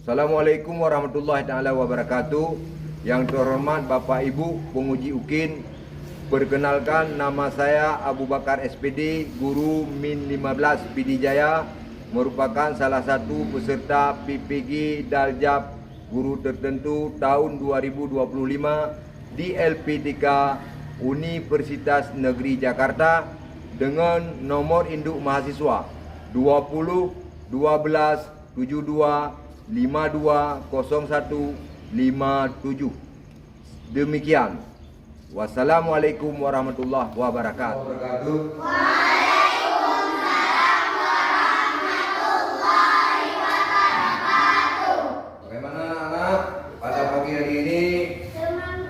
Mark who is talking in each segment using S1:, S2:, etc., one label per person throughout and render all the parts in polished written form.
S1: Assalamualaikum warahmatullahi taala wabarakatuh. Yang terhormat Bapak Ibu penguji UKIN, perkenalkan nama saya Abu Bakar SPD, guru Min 15 Pidijaya, merupakan salah satu peserta PPG Daljab guru tertentu tahun 2025 di LPTK Universitas Negeri Jakarta dengan nomor induk mahasiswa 20 12 72 5201 57. Demikian. Wassalamualaikum warahmatullahi wabarakatuh.
S2: Waalaikumsalam warahmatullahi wabarakatuh.
S1: Bagaimana anak-anak pada pagi hari ini?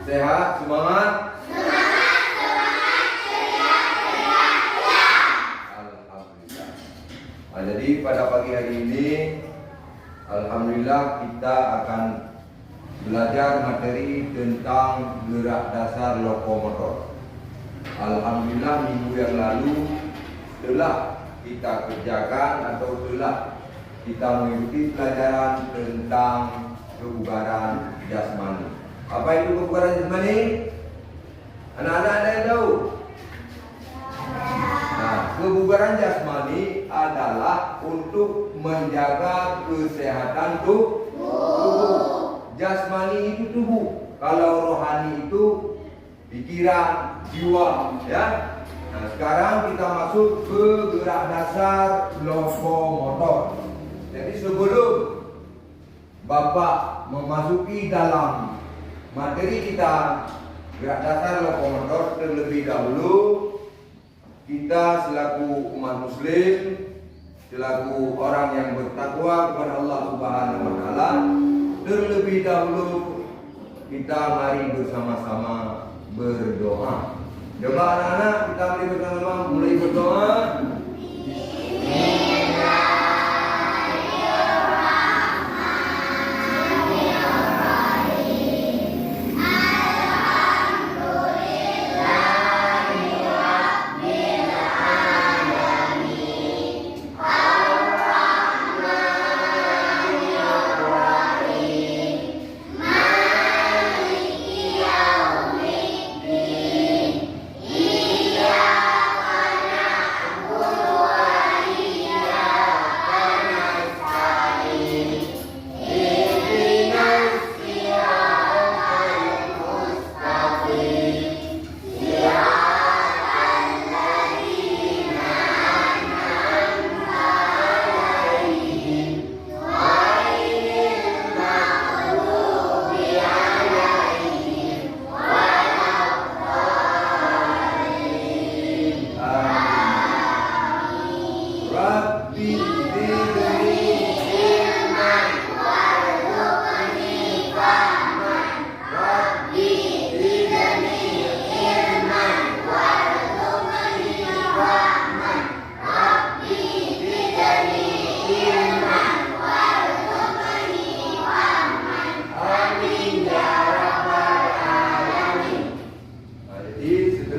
S1: Sehat, semangat?
S2: Semangat, ceria.
S1: Alhamdulillah. Nah, jadi pada pagi hari ini alhamdulillah kita akan belajar materi tentang gerak dasar lokomotor. Alhamdulillah minggu yang lalu telah kita kerjakan atau telah kita mengikuti pelajaran tentang kebugaran jasmani. Apa itu kebugaran jasmani? Anak-anak ada yang tahu? Nah, kebugaran jasmani adalah untuk menjaga kesehatan tubuh. Jasmani itu tubuh, kalau rohani itu pikiran, jiwa, ya. Nah, sekarang kita masuk ke gerak dasar lokomotor. Jadi sebelum Bapak memasuki dalam materi kita gerak dasar lokomotor, terlebih dahulu kita selaku umat muslim, selaku orang yang bertakwa kepada Allah Subhanahu wa taala, terlebih dahulu kita mari bersama-sama berdoa. Coba anak-anak kita mari bersama-sama mulai berdoa.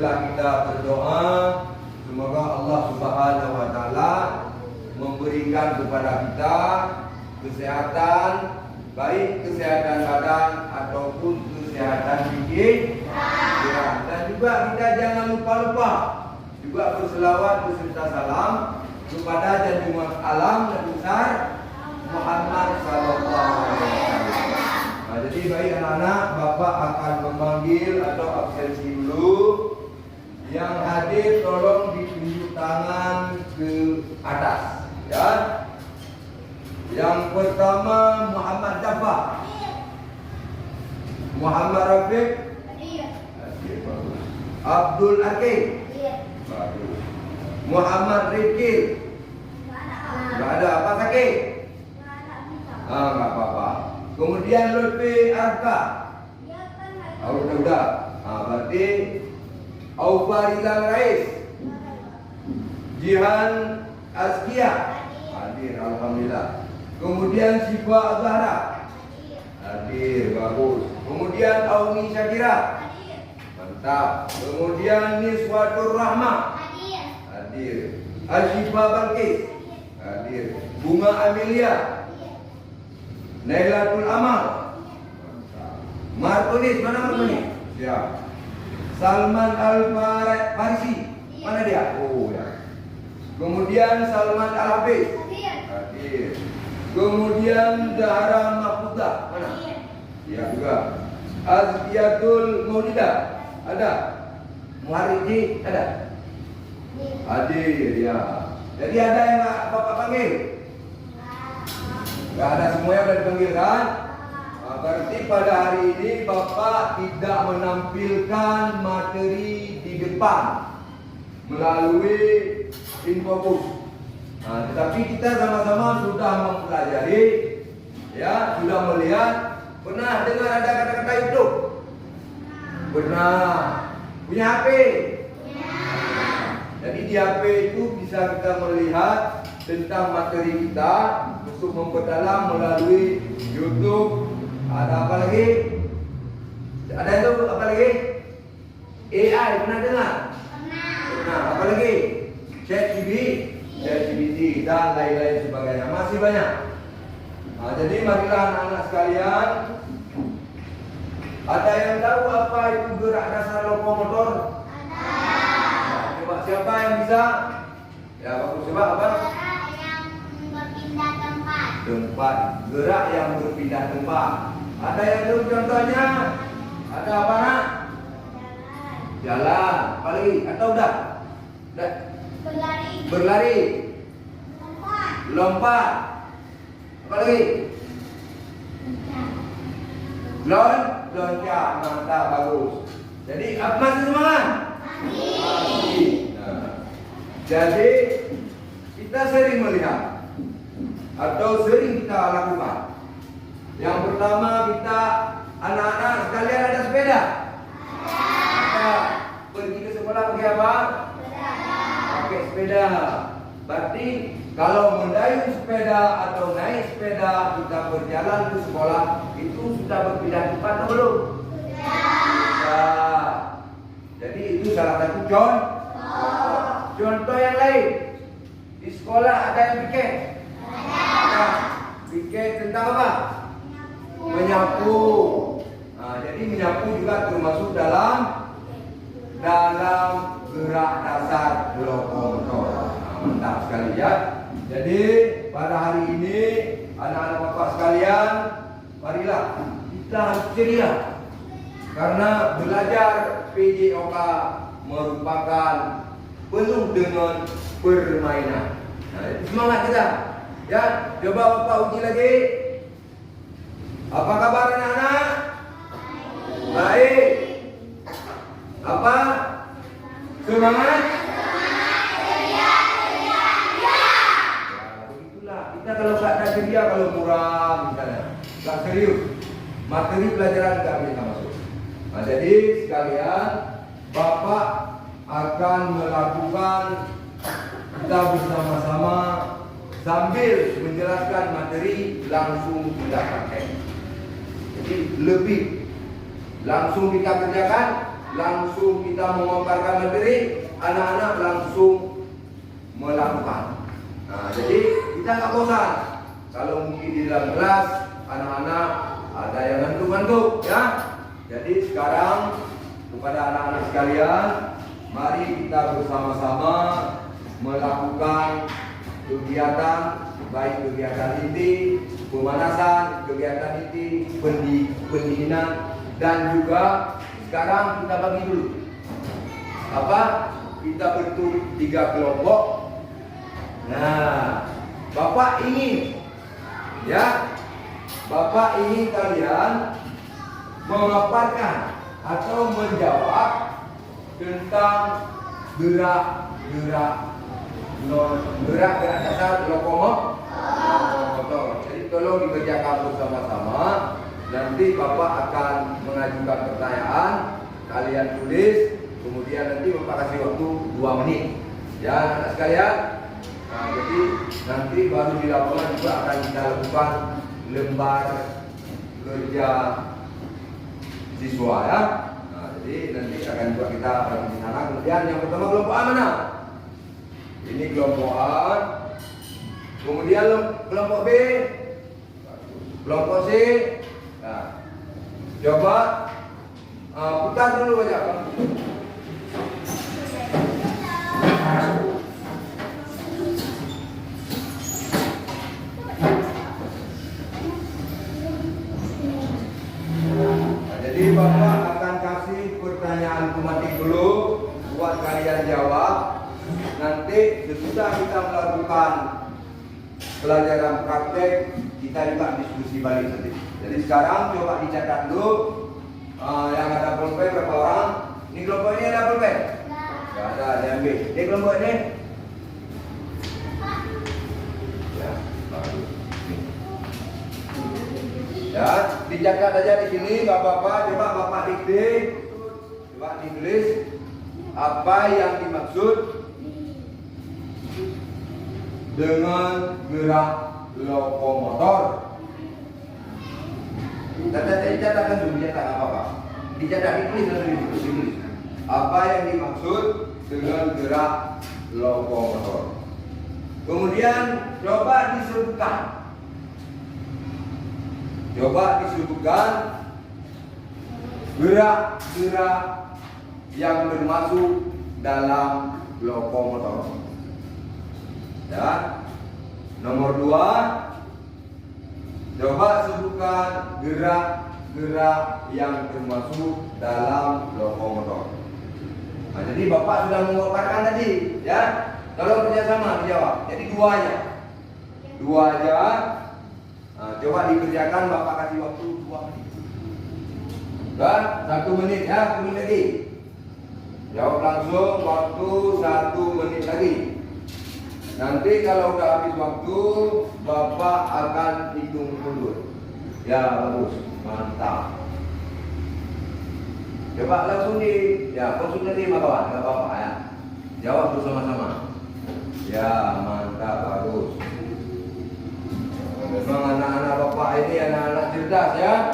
S1: Kita berdoa semoga Allah Subhanahu wa taala memberikan kepada kita kesehatan, baik kesehatan badan ataupun kesehatan pikiran. Dan juga kita jangan lupa juga berselawat beserta salam kepada junjungan alam Nabi besar Muhammad sallallahu alaihi wasallam. Nah, jadi baik anak-anak, Bapak akan memanggil atau absensi dulu. Yang hadir tolong ditunjuk tangan ke atas, ya. Yang pertama Muhammad Jafar, Muhammad Rafiq, Abdul Hakim, Muhammad Rifki. Enggak ada, apa sakit? Enggak apa-apa. Kemudian Lutfi Arka. Udah. Berarti Aufarizal Rais, Jihan Askia hadir, alhamdulillah. Kemudian Sifa Azhara hadir, bagus. Kemudian Auni Syakira mantap. Kemudian Niswatur Rahmah hadir. Asyifa Balkis hadir. Bunga Amelia Nailatul Amal. Martonis, mana Martonis? Ya. Salman Al-Farisi. Mana dia? Oh ya. Kemudian Salman Al-Hafiz. Hadir. Kemudian Zahra Mahfudzah. Mana? Ya juga. Azkiyatul Maulidah. Ada. Muharriji ada. Hadir ya. Jadi ada yang Bapak panggil? Gak ada, semuanya sudah dipanggil kan? Berarti pada hari ini Bapak tidak menampilkan materi di depan melalui infobus. Tetapi kita sama-sama sudah mempelajari, ya, sudah melihat. Pernah dengar ada kata-kata YouTube? Pernah. Punya HP? Jadi di HP itu bisa kita melihat tentang materi kita untuk memperdalam melalui YouTube. Ada apa lagi? Ada itu apa lagi? AI, pernah dengar? Pernah. Apa lagi? ChatGPT dan lain-lain sebagainya. Masih banyak. Jadi marilah anak-anak sekalian. Ada yang tahu apa itu gerak dasar lokomotor? Coba siapa yang bisa? Ya, bagus, coba apa?
S2: Gerak yang berpindah tempat.
S1: Tempat, gerak yang berpindah tempat. Ada yang tahu contohnya? Ada apa nak? Jalan. Apa lagi? Atau udah?
S2: Berlari.
S1: Berlari. Lompat. Apa lagi? Loncat. Mantap, bagus. Jadi masih semangat? Masih. Jadi kita sering melihat atau sering kita lakukan. Yang pertama, kita anak-anak sekalian ada sepeda. Ada. Pergi ke sekolah pakai apa? Pakai sepeda. Berarti kalau mendayung sepeda atau naik sepeda kita berjalan ke sekolah itu sudah berpindah tempat atau belum? Sudah. Jadi itu salah satu contoh yang lain. Di sekolah ada yang piket. Ada. Piket tentang apa? Menyapu. Jadi menyapu juga termasuk dalam gerak dasar lokomotor. Mantap sekali ya. Jadi pada hari ini anak-anak bapak sekalian, marilah kita harus ceria. Karena belajar PJOK merupakan penuh dengan permainan. Semangat kita. Ya, coba bapak uji lagi. Apa kabar anak-anak? Baik. Apa? Semangat? Kita kalau nggak ada ceria, kalau muram misalnya, nggak serius, materi pelajaran nggak bisa masuk. Jadi sekalian, Bapak akan melakukan kita bersama-sama sambil menjelaskan materi langsung kita pakai. Jadi lebih langsung kita kerjakan, langsung kita memaparkan materi, anak-anak langsung melakukan. Jadi kita nggak bosan. Kalau mungkin di dalam kelas anak-anak ada yang ngantuk-ngantuk, ya. Jadi sekarang kepada anak-anak sekalian, mari kita bersama-sama melakukan kegiatan, baik kegiatan inti, pemanasan, kegiatan inti, pendinginan, dan juga sekarang kita bagi dulu. Apa? Kita bentuk 3 kelompok. Nah, Bapak ingin, ya, Bapak ingin kalian memaparkan atau menjawab tentang gerak dasar lokomotor. Jadi tolong dikerjakan bersama-sama. Nanti Bapak akan mengajukan pertanyaan, kalian tulis, kemudian nanti Bapak kasih waktu 2 menit. Ya, anak sekalian. Jadi nanti baru di lapangan juga akan kita lakukan lembar kerja siswa, ya. Jadi nanti akan juga kita bagi di sana. Kemudian yang pertama kelompok A mana? Ini kelompok A. Kemudian kelompok B. Kelompok C. Nah, coba putar dulu aja. Jadi Bapak akan kasih pertanyaan tematik dulu buat kalian jawab. Nanti sesudah kita melakukan pelajaran praktek, kita juga diskusi balik nanti. Jadi sekarang coba dicatat dulu yang ada pulpen berapa orang? Ini kelompok ini ada pulpen? Tidak ada, diambil. Ini kelompok ini? Ya, bagus. Ya, dicatat aja di sini, Bapak-bapak. Coba Bapak dikte, coba ditulis apa yang dimaksud dengan gerak lokomotor. Dicatatkan dulu, dicatat apa-apa. Dicatat, ditulis. Apa yang dimaksud dengan gerak lokomotor. Kemudian coba disebutkan. Gerak-gerak yang termasuk dalam lokomotor. Ya. Nomor 2, coba sebutkan gerak-gerak yang termasuk dalam lokomotor. Nah, jadi Bapak sudah mengungkapkan tadi, ya. Tolong kerjasama dijawab. Jadi 2 aja. 2 aja. Nah, coba dikerjakan, Bapak kasih waktu 2 menit. Dan 1 menit ya, 1 menit lagi. Jawab langsung, waktu 1 menit lagi. Nanti kalau udah habis waktu, Bapak akan hitung mundur. Ya, bagus, mantap. Coba langsung konsultasi sama kawan, nggak apa-apa ya. Jawab bersama-sama. Ya, mantap, bagus. Memang anak-anak Bapak ini anak-anak cerdas ya.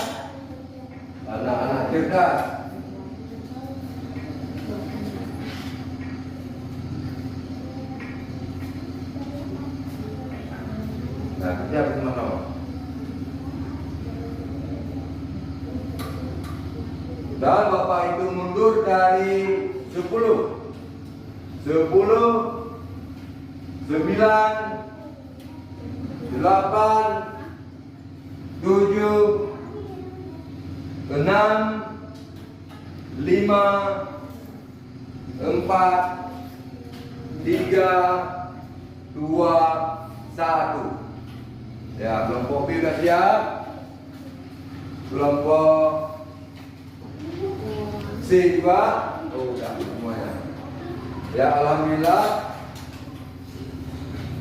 S1: Anak-anak cerdas. Nah, kerja bersama-sama. Dan Bapak itu mundur dari 10, 9, 8, 7, 6, 5, 4, 3, 2, 1. Ya, kelompok B sudah siap. Kelompok C juga. Oh, sudah semuanya. Ya, alhamdulillah.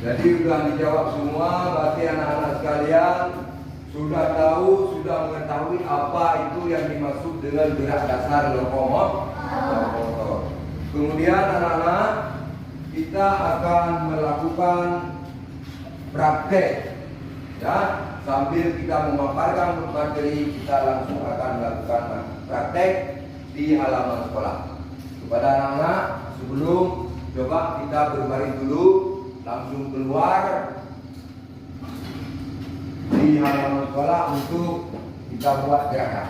S1: Jadi sudah dijawab semua. Berarti anak-anak sekalian sudah tahu, sudah mengetahui apa itu yang dimaksud dengan gerak dasar lokomotor. Kemudian anak-anak, kita akan melakukan praktek. Ya, sambil kita memaparkan materi, kita langsung akan melakukan praktek di halaman sekolah. Kepada anak-anak, sebelum coba kita berbaring dulu, langsung keluar di halaman sekolah untuk kita buat gerakan.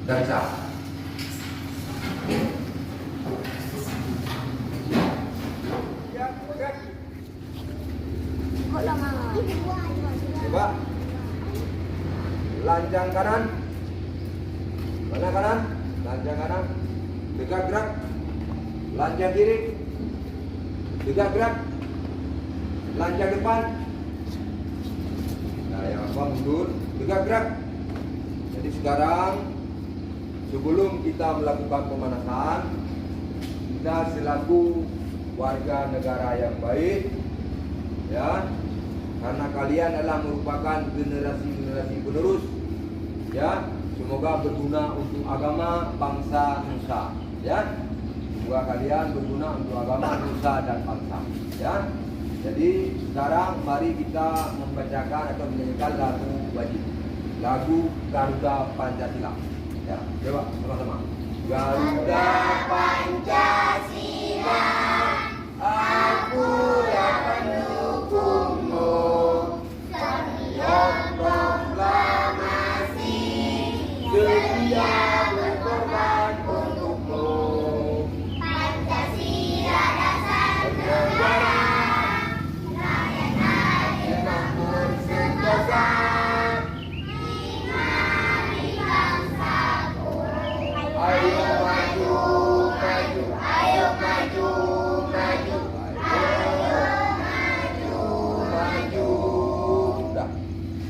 S1: Dan bisa. Coba lancang kanan. Mana kanan? Lancang kanan. Tegak gerak. Lancang kiri. Tegak gerak. Lancang depan. Nah, yang apa mundur. Tegak gerak. Jadi sekarang sebelum kita melakukan pemanasan, kita selaku warga negara yang baik, ya, karena kalian adalah merupakan generasi penerus, ya, semoga berguna untuk agama, bangsa, nusa, ya, semoga kalian berguna untuk agama, nusa dan bangsa, ya. Jadi sekarang mari kita membacakan atau menyanyikan lagu wajib, lagu Garuda Pancasila, ya, coba sama-sama. Garuda Pancasila, akulah pendukungmu.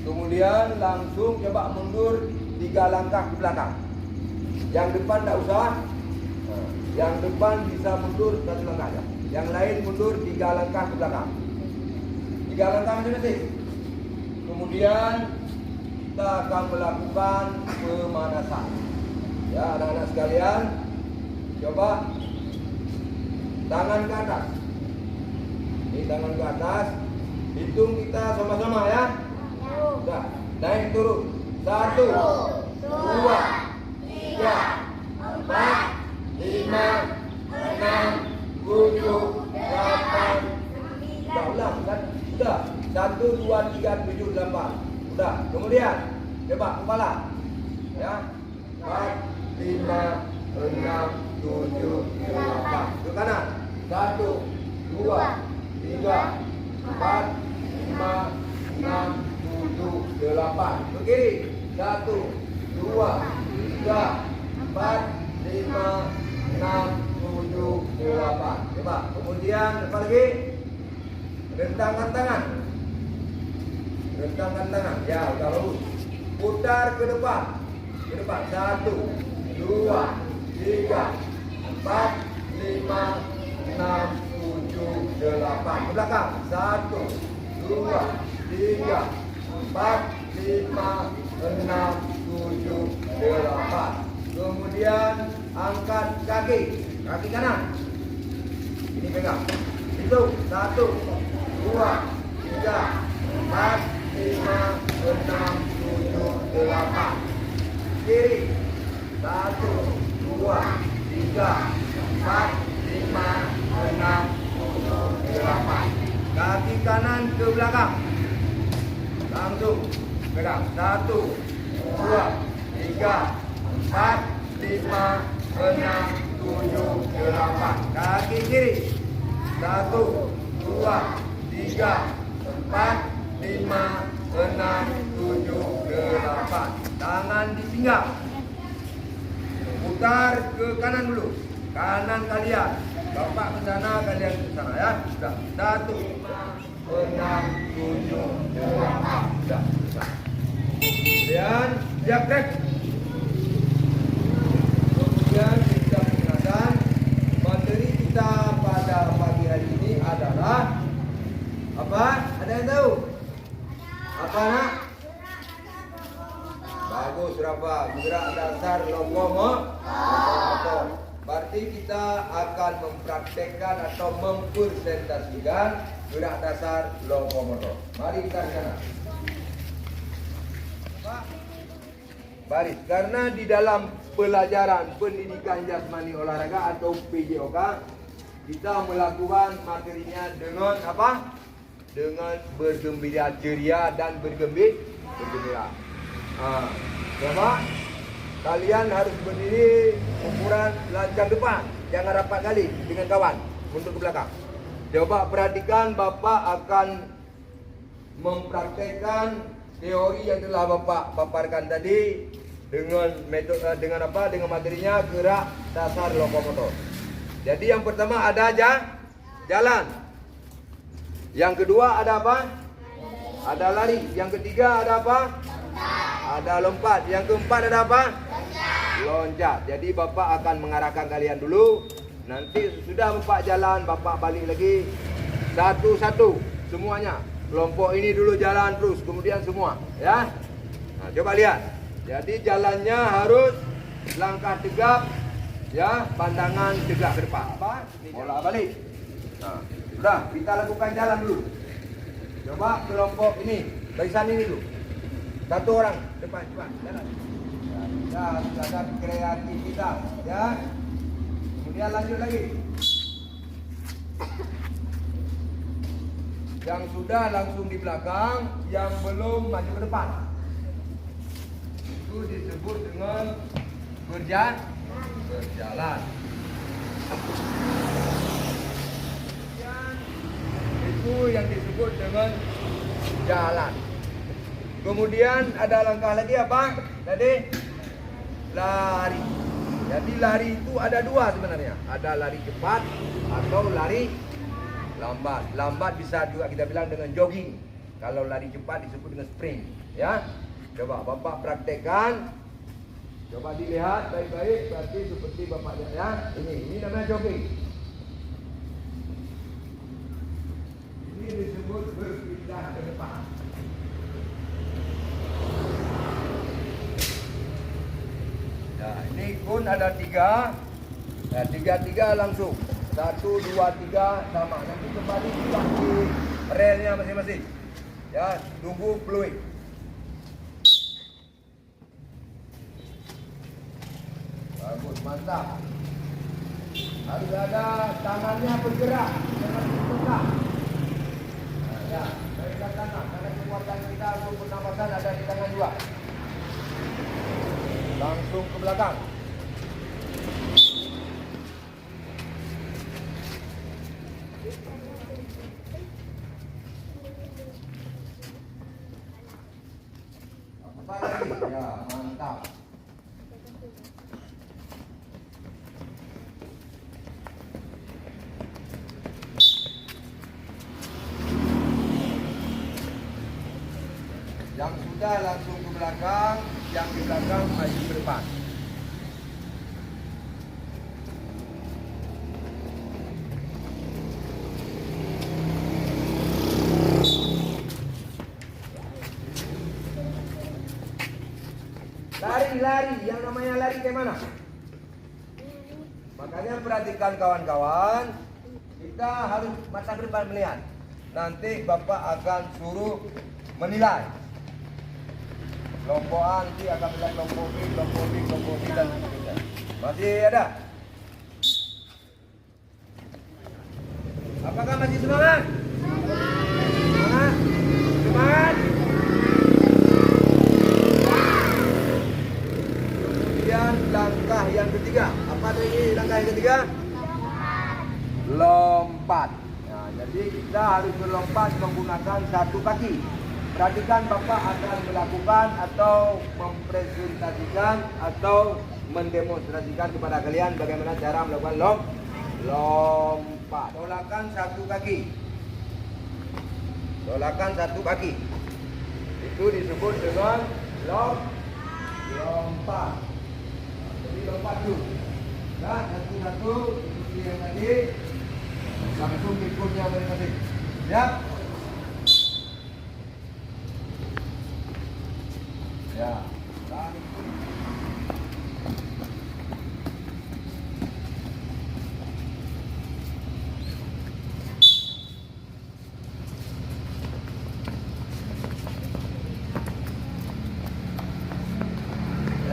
S1: Kemudian langsung coba mundur 3 langkah ke belakang. Yang depan tak usah. Yang depan bisa mundur 1 langkah aja. Yang lain mundur 3 langkah ke belakang. 3 langkah masing-masing. Kemudian kita akan melakukan pemanasan. Ya, anak-anak sekalian, coba tangan ke atas. Ini tangan ke atas. Hitung kita sama-sama ya. Sudah, naik turun. 1, 2, 3, 4, 5, 6, 7, 8. Sudah ulang kan? Sudah. 1, 2, 3, 7, 8. Sudah. Kemudian coba kepala. Ya. 4, 5, 6, 7, 8. Ke kanan. 1, 2, 3, 4, 5, 6, 7, 8. Ke kiri. 1, 2, 3, 4, 5, 6, 7, 8. Coba. Kemudian apa lagi? Rentangkan tangan. Rentangkan tangan. Ya, udah lurus. Putar ke depan. Ke depan. 1, 2, 3, 4, 5, 6, 7, 8. Ke belakang. 1, 2, 3, 4, 5, 6, 7, 8. Kemudian angkat kaki. Kaki kanan. Ini pegang. Hitung. 1, 2, 3, 4, 5, 6, 7, 8. Kiri. 1, 2, 3, 4, 5, 6, 7, 8. Kaki kanan ke belakang. Langsung pegang. 1, 2, 3, 4, 5, 6, 7, 8. Kaki kiri. 1, 2, 3, 4, 5, 6, 7, 8. Tangan di pinggang. Putar ke kanan dulu. Kanan kalian. Bapak ke sana, kalian ke sana ya. Sudah. 1, 6, 7, 8. Sudah. Kemudian jakrek. Kemudian kita menggunakan materi kita pada pagi hari ini adalah apa? Ada yang tahu? Apa nak? Bagus Rafa. Gerak dasar lokomotor. Berarti kita akan mempraktekkan atau mempresentasikan gerak dasar lokomotor. Mari kita ke sana. Baris, karena di dalam pelajaran pendidikan jasmani olahraga atau PJOK kita melakukan materinya dengan apa? Dengan bergembira ceria dan bergembira. Coba kalian harus berdiri ukuran lancang depan, jangan rapat kali dengan kawan untuk ke belakang. Coba perhatikan, Bapak akan mempraktekkan teori yang telah Bapak paparkan tadi dengan metode dengan apa? Dengan materinya gerak dasar lokomotor. Jadi yang pertama ada jalan. Yang kedua ada apa? Ada lari. Yang ketiga ada apa? Ada lompat. Yang keempat ada apa? Loncat. Jadi Bapak akan mengarahkan kalian dulu. Nanti sudah Bapak jalan, Bapak balik lagi satu-satu semuanya. Kelompok ini dulu jalan terus, kemudian semua, ya. Nah, coba lihat. Jadi jalannya harus langkah tegap, ya, pandangan tegak ke depan. Apa? Bola balik. Nah, sudah, kita lakukan jalan dulu. Coba kelompok ini, barisan ini dulu. Satu orang depan, coba jalan. Ya, kita kreativitas, ya. Kemudian lanjut lagi. Yang sudah langsung di belakang, yang belum maju ke depan. Itu disebut dengan berjalan. Itu yang disebut dengan jalan. Kemudian ada langkah lagi apa? Tadi lari. Jadi lari itu ada dua sebenarnya. Ada lari cepat atau lari lambat. Lambat bisa juga kita bilang dengan jogging. Kalau lari cepat disebut dengan sprint. Ya, coba Bapak praktekkan. Coba dilihat baik-baik, berarti seperti Bapak lihat ya. Ini namanya jogging. Ini disebut berpindah ke depan. Nah, ini kun ada 3. Nah, 3 langsung. 1, 2, 3 sama. Nanti kembali di relnya masing-masing. Ya, tunggu fluid. Bagus, mantap. Harus ada tangannya bergerak, jangan bergerak. Nah, ya, dari kanan, karena kekuatan kita untuk pernapasan ada di tangan juga. Langsung ke belakang. Apa lagi? Ya, mantap. Yang sudah langsung ke belakang, yang di belakang maju ke depan. Lari, yang namanya lari kayak mana? Makanya perhatikan kawan-kawan, kita harus mata ke depan melihat. Nanti Bapak akan suruh menilai. Lompokan nanti akan melihat lompok B dan sebagainya. Masih ada? Apakah masih semangat? Semangat? Semangat? Kemudian langkah yang ketiga. Apa tadi langkah yang ketiga? Lompat. Nah, jadi kita harus berlompat menggunakan satu kaki. Perhatikan Bapak akan melakukan atau mempresentasikan atau mendemonstrasikan kepada kalian bagaimana cara melakukan lompat. Tolakan satu kaki. Tolakan satu kaki. Itu disebut dengan lompat. Jadi lompat dulu. Nah, satu-satu seperti yang tadi. Langsung ikutnya masing-masing. Ya. Ya.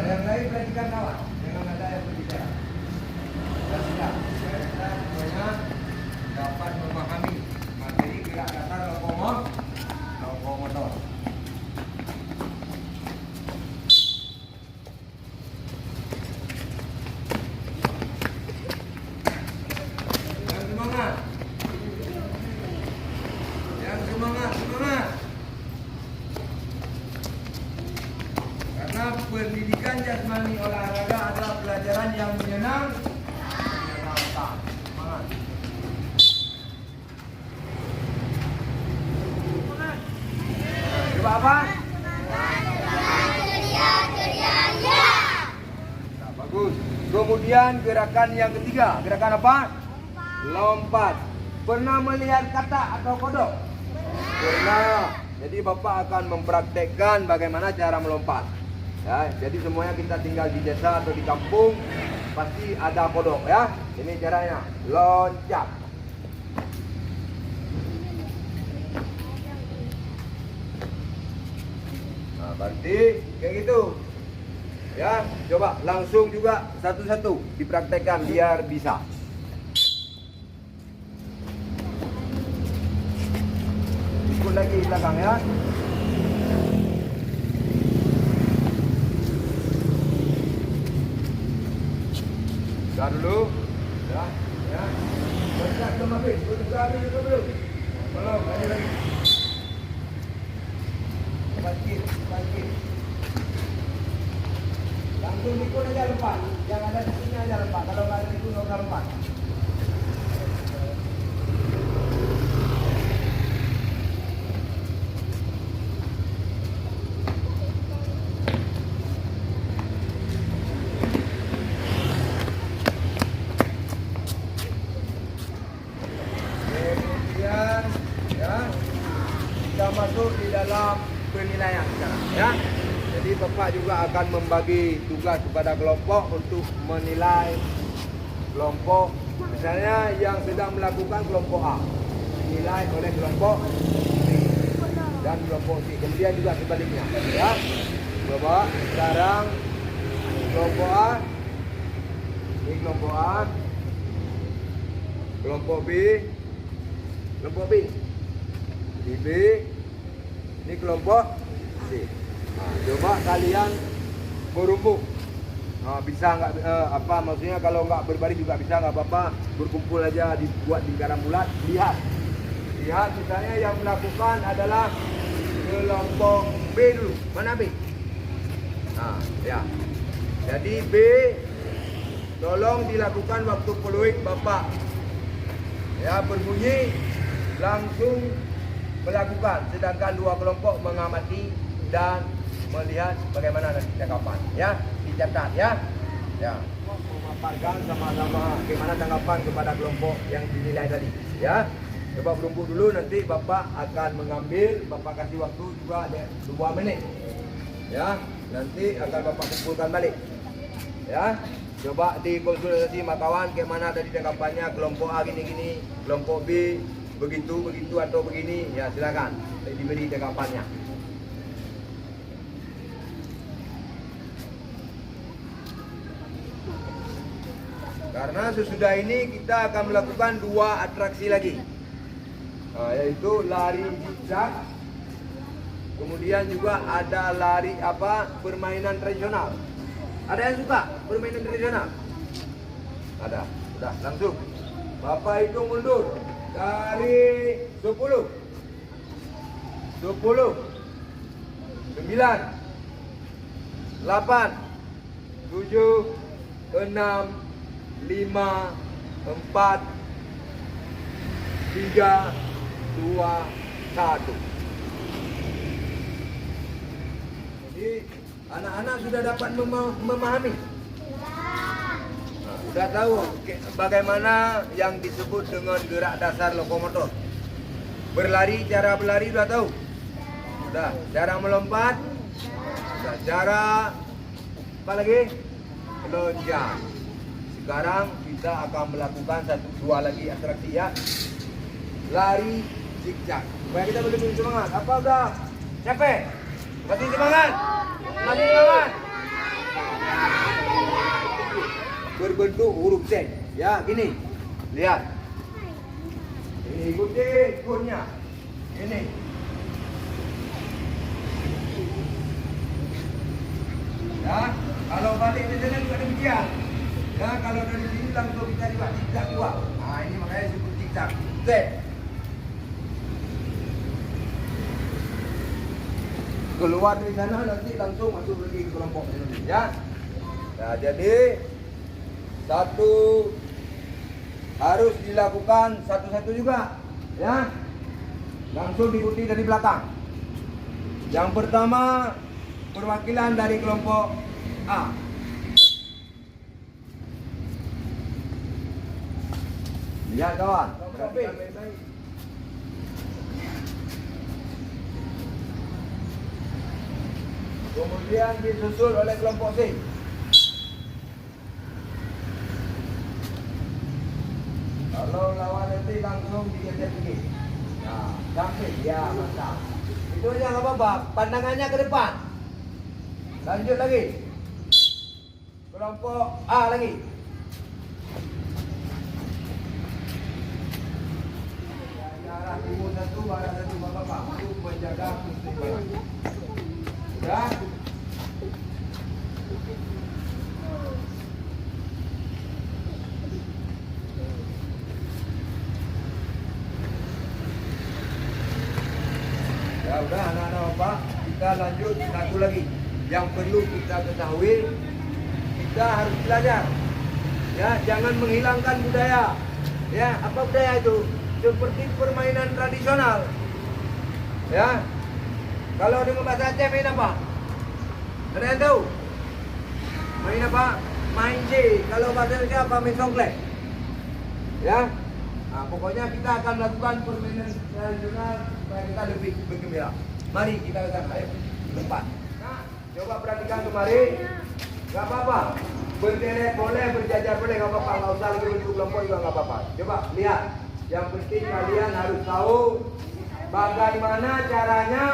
S1: Yang lain perhatikan kawan, jangan ada yang berbicara. Sudah, kita semuanya dapat memahami materi gerak dasar lokomotor. Yang semangat. Karena pendidikan jasmani olahraga adalah pelajaran yang menyenangkan. Semangat. Coba apa? Nah, bagus. Kemudian gerakan yang ketiga, gerakan apa? Lompat. Pernah melihat kata atau kodok? Pernah. Jadi Bapak akan mempraktekkan bagaimana cara melompat. Ya, jadi semuanya kita tinggal di desa atau di kampung pasti ada kodok ya. Ini caranya, loncat. Nah, berarti kayak gitu. Ya, coba langsung juga satu-satu dipraktekkan biar bisa. Ikut lagi belakang ya. Dah dulu. Ya. Loncat belum habis. Belum. Belum, lagi. Bangkit. Langsung ikut aja lompat. Yang ada di sini aja lompat. Kalau nggak ada itu nggak usah lompat. Jadi Bapak juga akan membagi tugas kepada kelompok untuk menilai kelompok. Misalnya yang sedang melakukan kelompok A dinilai oleh kelompok B dan kelompok C. Kemudian juga sebaliknya. Ya, Bapak sekarang kelompok A, ini kelompok A, kelompok B, kelompok B, ini B, ini kelompok C. Nah, coba kalian berumpuk. Nah, bisa nggak apa maksudnya kalau nggak berbaris juga bisa nggak apa-apa, berkumpul aja dibuat lingkaran bulat. Lihat misalnya yang melakukan adalah kelompok B dulu. Mana B? Nah, ya. Jadi B tolong dilakukan waktu peluit Bapak. Ya, berbunyi langsung melakukan, sedangkan dua kelompok mengamati dan melihat bagaimana nanti tanggapan. Ya, dicatat ya. Ya, memaparkan sama-sama bagaimana tanggapan kepada kelompok yang dinilai tadi. Ya, coba berumpuk dulu, nanti Bapak akan mengambil, Bapak kasih waktu juga ada 2 menit. Ya, nanti akan Bapak kumpulkan balik. Ya, coba dikonsultasi sama kawan bagaimana tadi tanggapannya, kelompok A gini-gini, kelompok B begitu atau begini. Ya, silakan diberi tanggapannya. Karena sesudah ini kita akan melakukan 2 atraksi lagi, yaitu lari zigzag, kemudian juga ada lari permainan tradisional. Ada yang suka permainan tradisional? Ada. Sudah, langsung Bapak hitung mundur dari 10, 9, 8, 7, 6, 5, 4, 3, 2, 1. Jadi anak-anak sudah dapat memahami. Nah, sudah tahu bagaimana yang disebut dengan gerak dasar lokomotor. Cara berlari sudah tahu. Sudah, cara melompat. Sudah, cara apa lagi? Melonjak. Sekarang kita akan melakukan 2 lagi atraksi ya. Lari zigzag. Supaya kita lebih semangat. Apa udah capek? Masih semangat? Masih semangat? Berbentuk huruf Z. Ya, gini. Lihat. Ini ikuti ikonnya. Ini. Ya, kalau balik di sana juga demikian. Ya, kalau dari sini langsung kita buat zigzag juga. Nah, ini makanya disebut zigzag. Z. Keluar dari sana nanti langsung masuk lagi ke kelompok ini. Ya. Nah, jadi satu harus dilakukan satu-satu juga. Ya. Langsung diikuti dari belakang. Yang pertama perwakilan dari kelompok A. Lihat kawan, kemudian disusul oleh kelompok C. Kalau lawan nanti langsung digeser sedikit. Nah, sampai ya mantap. Itu aja nggak apa-apa. Pandangannya ke depan. Lanjut lagi. Kelompok A lagi. Timur satu, barat satu, bapak untuk menjaga keseimbangan. Sudah? Ya udah anak-anak bapak, kita lanjut satu lagi. Yang perlu kita ketahui, kita harus belajar. Ya, jangan menghilangkan budaya. Ya, apa budaya itu? Seperti permainan tradisional. Ya. Kalau di bahasa Aceh main apa? Ada yang tahu? Main apa? Main C. Kalau bahasa Indonesia apa? Main songklek. Ya. Nah, pokoknya kita akan melakukan permainan tradisional supaya kita lebih bergembira. Mari kita ke sana. Ayo. Tempat. Nah, coba datang kemari? Gak apa-apa. Berdelet boleh, berjajar boleh, gak apa-apa. Gak usah lagi bentuk kelompok juga gak apa-apa. Coba lihat. Yang penting kalian harus tahu bagaimana caranya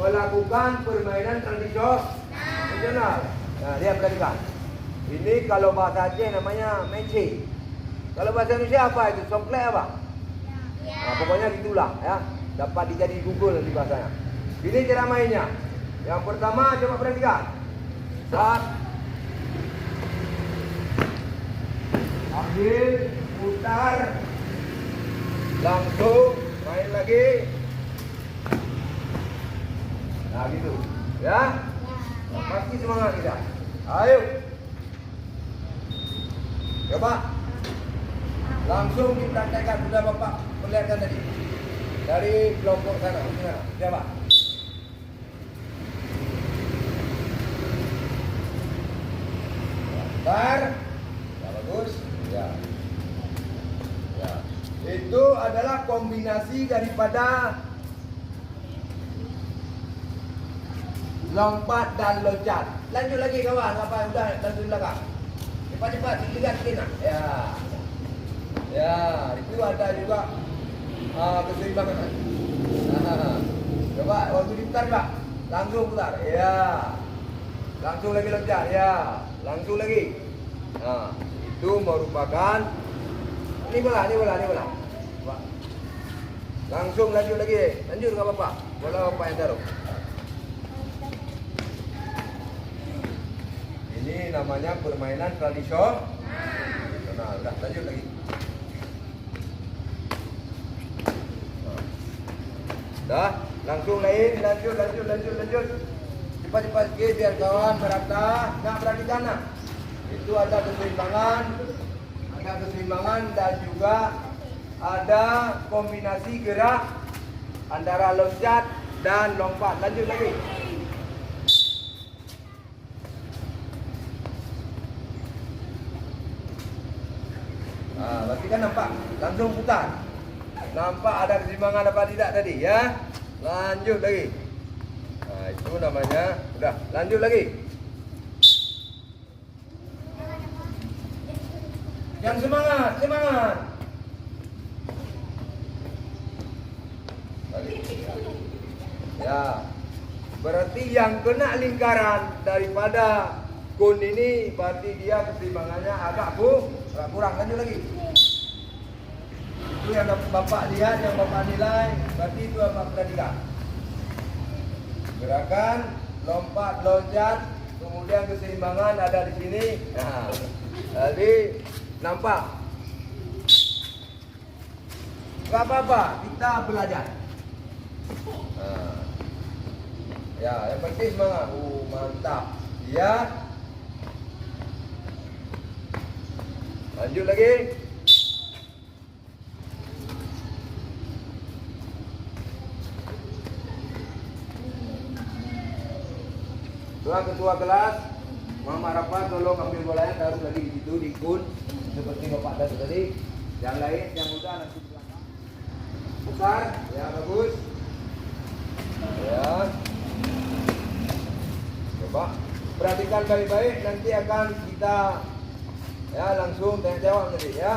S1: melakukan permainan tradisional. Nah, lihat perhatikan. Ini kalau bahasa Aceh namanya mece. Kalau bahasa Indonesia apa itu? Songklek apa? Nah, pokoknya gitulah ya. Dapat dijadi Google nanti bahasanya. Ini cara mainnya. Yang pertama coba perhatikan. Saat ambil, putar, langsung main lagi. Nah gitu, ya. Pasti semangat kita. Ayo. Coba. Langsung kita tekan, sudah Bapak perlihatkan tadi. Dari kelompok sana. Coba. Bentar. Ya, bagus. Ya. Ya. Itu adalah kombinasi daripada lompat dan loncat. Lanjut lagi kawan, apa udah lanjut belakang. Cepat-cepat, lihat sini nak. Ya. Ya, itu ada juga keseimbangan. Coba waktu diputar Pak, langsung putar. Ya. Langsung lagi loncat. Ya. Langsung lagi. Nah, itu merupakan ini bola. Coba. Langsung lanjut lagi. Lanjut enggak apa-apa. Bola Bapak yang taruh. Ini namanya permainan tradisional. Nah, udah lanjut lagi. Dah, langsung lain, lanjut. Cepat sikit biar kawan merata. Nak perhatikan nak. Itu ada keseimbangan dan juga ada kombinasi gerak antara loncat dan lompat. Lanjut lagi. Nah, berarti kan nampak, langsung putar. Nampak ada keseimbangan apa tidak tadi ya? Lanjut lagi. Nah, itu namanya udah, lanjut lagi. Yang semangat. Ya. Berarti yang kena lingkaran daripada kun ini berarti dia keseimbangannya agak kurang. Lanjut lagi. Itu yang Bapak lihat, yang Bapak nilai, berarti itu Bapak perhatikan. Gerakan, lompat, loncat, kemudian keseimbangan ada di sini. Nah, jadi nampak. Gak apa-apa, kita belajar. Nah, ya, yang penting semangat. Mantap. Ya. Lanjut lagi. Ketua kelas, Mama Rafa tolong ambil bolanya taruh lagi di situ di kun seperti Bapak tadi. Yang lain yang udah nanti belakang. Besar, ya bagus. Ya. Coba perhatikan baik-baik, nanti akan kita ya langsung tanya jawab nanti ya.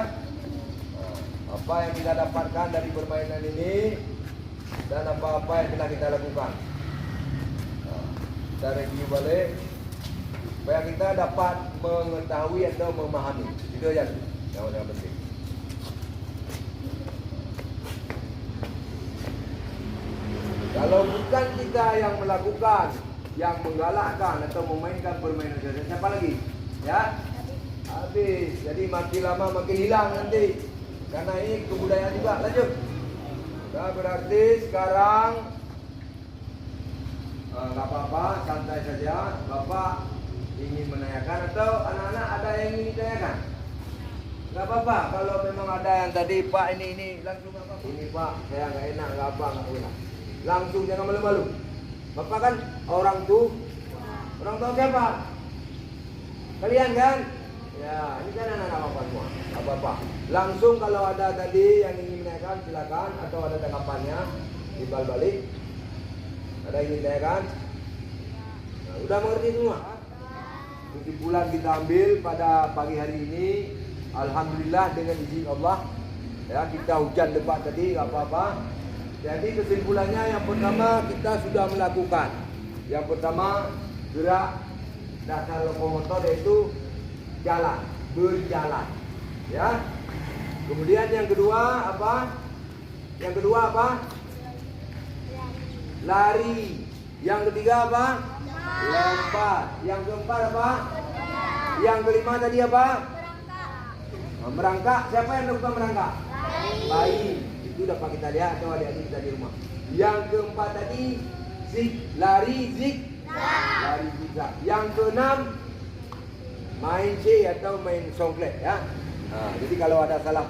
S1: Nah, apa yang kita dapatkan dari permainan ini dan apa-apa yang telah kita lakukan. Kita review balik supaya kita dapat mengetahui atau memahami. Itu aja yang penting. Kalau bukan kita yang melakukan, yang menggalakkan atau memainkan permainan saja, siapa lagi? Ya, habis. Jadi makin lama makin hilang nanti. Karena ini kebudayaan juga. Lanjut. Nah, berarti sekarang nggak apa-apa, santai saja. Bapak ingin menanyakan atau anak-anak ada yang ingin ditanyakan? Nggak apa-apa. Kalau memang ada yang tadi Pak ini langsung apa? Ini Pak, saya nggak enak, nggak apa, nggak enak. Langsung jangan malu-malu. Bapak kan orang tua siapa? Kalian kan? Ya, ini kan anak-anak Bapak semua. Apa-apa. Langsung kalau ada tadi yang ingin menanyakan silakan atau ada tanggapannya timbal balik. Ada yang ingin ditanyakan? Nah, Sudah mengerti semua? Kesimpulan kita ambil pada pagi hari ini, alhamdulillah dengan izin Allah, ya kita hujan lebat tadi nggak apa-apa. Jadi kesimpulannya yang pertama kita sudah melakukan. Yang pertama gerak dasar lokomotor yaitu jalan, berjalan, ya. Kemudian yang kedua apa? Yang kedua apa? Lari. Yang ketiga apa? Lompat. Yang keempat apa? Yang kelima tadi apa? Merangkak. Siapa yang lakukan merangkak? Bayi. Itu dapat kita lihat atau adik-adik kita di rumah. Yang keempat tadi lari zigzag. Yang keenam main C atau main songklet, ya. Jadi kalau ada salah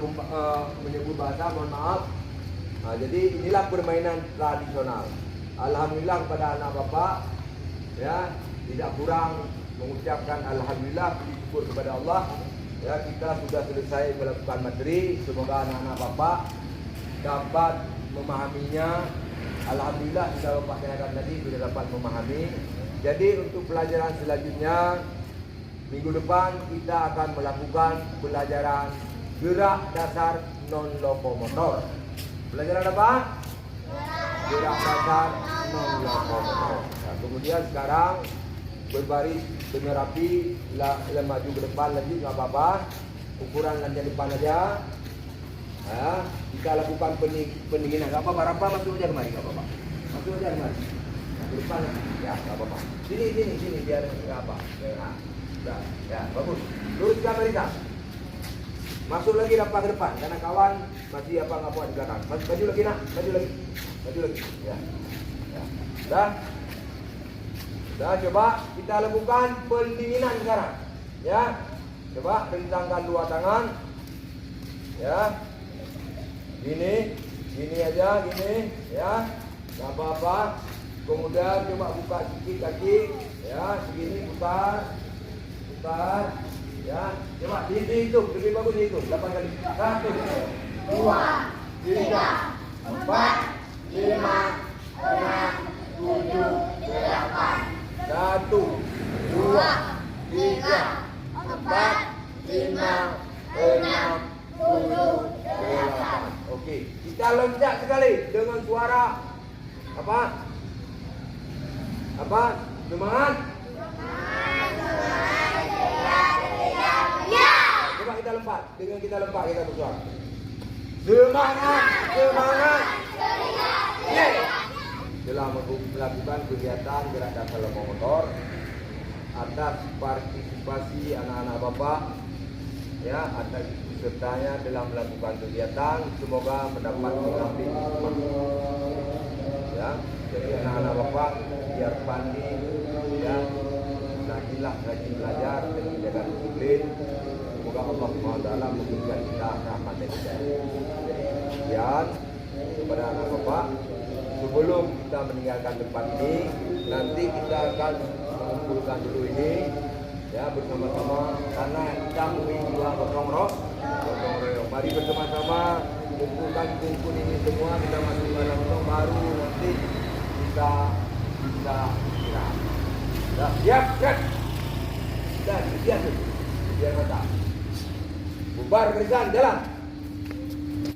S1: menyebut bahasa mohon maaf. Jadi inilah permainan tradisional. Alhamdulillah kepada anak bapak, ya, tidak kurang mengucapkan alhamdulillah, bersyukur kepada Allah, ya, kita sudah selesai melakukan materi. Semoga anak-anak bapak dapat memahaminya. Alhamdulillah sudah bapak tanyakan tadi sudah dapat memahami. Jadi untuk pelajaran selanjutnya minggu depan kita akan melakukan pelajaran gerak dasar non lokomotor. Pelajaran apa? Gerak dasar non lokomotor. Nah, kemudian sekarang berbaris dengan rapi, maju ke depan lagi nggak apa-apa. Ukuran lantai depan aja. Nah, kita lakukan pendinginan. Nggak apa-apa, Rampa masuk aja kemari, nggak apa-apa. Masuk aja kemari. Nah, ke depan, ya nggak apa-apa. Sini biar nggak apa. Nah, ya bagus. Luruskan barisan. Masuk lagi Rampa ke depan, karena kawan masih apa nggak buat di belakang. Maju lagi nak, maju lagi. Ya. Dah, coba kita lakukan pendinginan sekarang. Ya. Coba bentangkan dua tangan. Ya. Gini aja, gini, ya. Enggak apa-apa. Kemudian coba buka sedikit kaki, ya, segini putar. Ya. Coba dihitung, lebih bagus dihitung. 8 kali. 1 2 3 4 5 6 7 8. 1 2 3 4 5 6 7 8. Okey, kita loncat sekali dengan suara apa? Semangat. Coba kita lompat. Dengan kita lompat kita bersuara. Semangat. Telah melakukan kegiatan gerak dasar lokomotor atas partisipasi anak-anak bapak, ya, atas sertanya dalam melakukan kegiatan. Semoga mendapat mengambil hikmah, ya. Jadi anak-anak bapak biar pandai, ya, rajin belajar dan menjaga disiplin. Semoga Allah SWT memberikan kita rahmat dan hidayah. Sekian kepada anak bapak. Sebelum kita meninggalkan tempat ini, nanti kita akan mengumpulkan dulu ini, ya, bersama-sama, karena kita memiliki dua gotong royong. Mari bersama-sama kumpulkan kumpul ini semua, kita masuk ke dalam gotong baru, nanti kita bisa istirahat. Siap. Dan siap. Biar mata. Bubar berikan jalan.